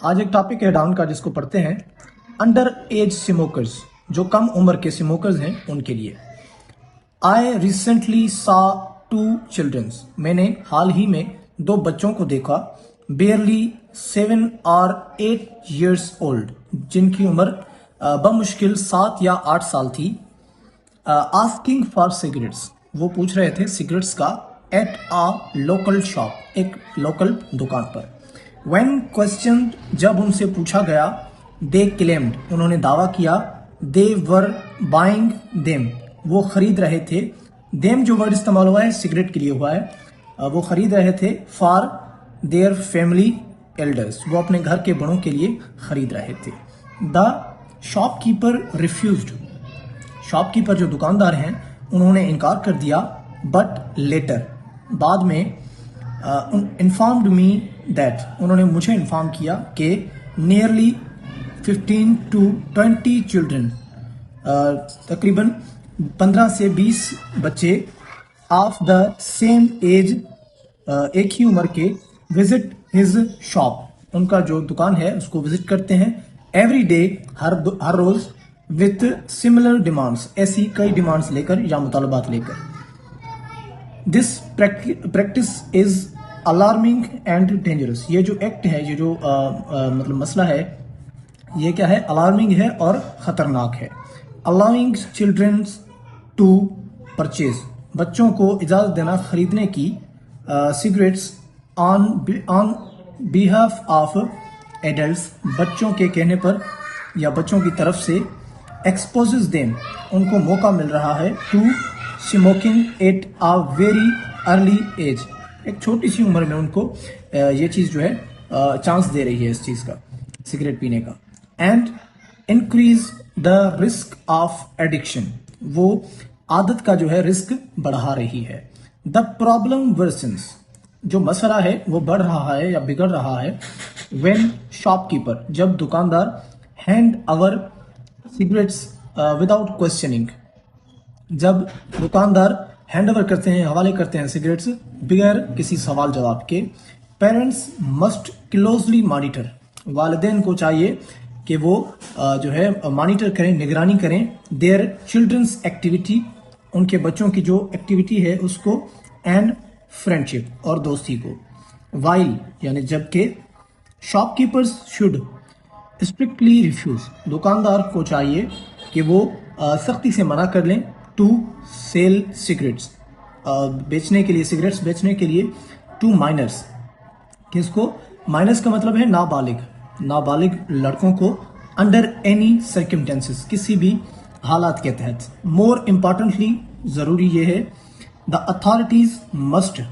आज एक टॉपिक है डाउन का जिसको पढ़ते हैं अंडर एज स्मोकर्स, जो कम उम्र के स्मोकर्स हैं उनके लिए। आई रिसेंटली सा 2 चिल्ड्रंस, मैंने हाल ही में 2 बच्चों को देखा, बेयरली 7 और 8 years ओल्ड, जिनकी उम्र बमुश्किल 7 या 8 साल थी। आस्किंग फॉर सिगरेट्स, वो पूछ रहे थे सिगरेट्स का एट आ लोकल शॉप, एक लोकल दुकान पर। व्हेन क्वेश्चन, जब उनसे पूछा गया, दे क्लेम्ड, उन्होंने दावा किया, दे वर बाइंग देम, वो खरीद रहे थे। देम जो वर्ड इस्तेमाल हुआ है सिगरेट के लिए हुआ है, वो खरीद रहे थे फॉर देयर फैमिली एल्डर्स, वो अपने घर के बड़ों के लिए खरीद रहे थे। द शॉपकीपर रिफ्यूज्ड, शॉपकीपर जो दुकानदार हैं उन्होंने इनकार कर दिया। बट लेटर, बाद में, इन्फॉर्म्ड मी दैट, उन्होंने मुझे इन्फॉर्म किया कि नियरली 15 to 20 चिल्ड्रन, तकरीबन 15 से 20 बच्चे ऑफ द सेम एज, एक ही उम्र के, विजिट हिज शॉप, उनका जो दुकान है उसको विजिट करते हैं, एवरी डे, हर रोज, विथ सिमिलर डिमांड्स, ऐसी कई डिमांड्स लेकर या मुतालबात लेकर। This practice is alarming and dangerous, ये जो एक्ट है, ये जो मतलब मसला है, ये क्या है? अलार्मिंग है और खतरनाक है। अलाउइंग चिल्ड्रन टू परचेज, बच्चों को इजाजत देना खरीदने की cigarettes on behalf of adults, बच्चों के कहने पर या बच्चों की तरफ से। एक्सपोजेस देम, उनको मौका मिल रहा है, to smoking at a very early age, एक छोटी सी उम्र में उनको ये चीज जो है चांस दे रही है इस चीज का, सिगरेट पीने का। And increase the risk of addiction, वो आदत का जो है रिस्क बढ़ा रही है। द प्रॉब्लम वर्सन्स, जो मसला है वो बढ़ रहा है या बिगड़ रहा है। व्हेन शॉपकीपर, जब दुकानदार, hand over cigarettes without questioning, जब दुकानदार हैंड ओवर करते हैं, हवाले करते हैं सिगरेट्स बगैर किसी सवाल जवाब के। पेरेंट्स मस्ट क्लोजली मॉनिटर, वालिदैन को चाहिए कि वो जो है मॉनिटर करें, निगरानी करें, देयर चिल्ड्रंस एक्टिविटी, उनके बच्चों की जो एक्टिविटी है उसको, एंड फ्रेंडशिप, और दोस्ती को। वाइल यानी जबकि, शॉपकीपर्स शुड स्ट्रिक्टली रिफ्यूज, दुकानदार को चाहिए कि वो सख्ती से मना कर लें, टू सेल सिगरेट्स, बेचने के लिए, सिगरेट्स बेचने के लिए, टू माइनर्स, किसको? माइनर्स का मतलब है नाबालिग, नाबालिग लड़कों को, अंडर एनी सर्कमस्टेंसेस, किसी भी हालात के तहत। मोर इम्पॉर्टेंटली, जरूरी ये है, the authorities must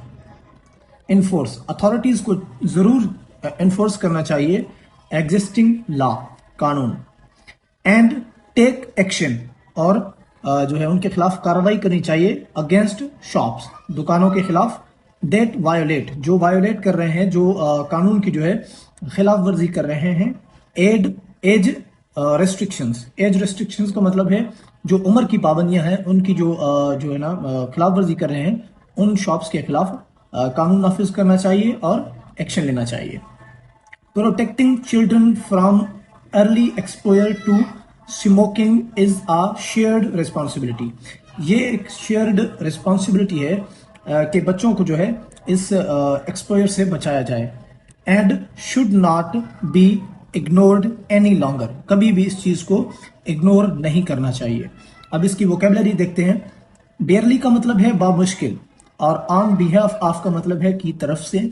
enforce, authorities को जरूर इन्फोर्स करना चाहिए एग्जिस्टिंग लॉ, कानून, एंड टेक एक्शन, और जो है उनके खिलाफ कार्रवाई करनी चाहिए, अगेंस्ट शॉप्स, दुकानों के खिलाफ, डेट वायोलेट, जो वायोलेट कर रहे हैं, जो कानून की जो है खिलाफ वर्जी कर रहे हैं। एज रेस्ट्रिक्शंस, एज रेस्ट्रिक्शंस का मतलब है जो उम्र की पाबंदियां हैं उनकी जो है ना खिलाफ वर्जी कर रहे हैं, उन शॉप्स के खिलाफ कानून नाफिज करना चाहिए और एक्शन लेना चाहिए। Protecting children from early exposure to smoking is a shared responsibility, ये एक शेयर्ड रिस्पॉन्सिबिलिटी है कि बच्चों को जो है इस एक्सपोजर से बचाया जाए। And should not be ignored any longer, कभी भी इस चीज को इग्नोर नहीं करना चाहिए। अब इसकी वोकेबलरी देखते हैं। बेयरली का मतलब है बामुश्किल, और ऑन बिहाफ ऑफ का मतलब है की तरफ से।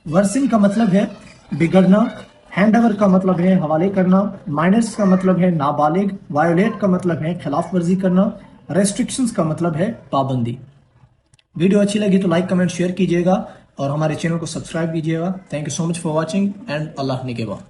वर्सन का मतलब है बिगड़ना। हैंड ओवर का मतलब है हवाले करना। माइनर्स का मतलब है नाबालिग। वायोलेट का मतलब है खिलाफ वर्जी करना। रेस्ट्रिक्शंस का मतलब है पाबंदी। वीडियो अच्छी लगी तो लाइक, कमेंट, शेयर कीजिएगा और हमारे चैनल को सब्सक्राइब कीजिएगा। Thank you so much for watching and Allah निगहबान।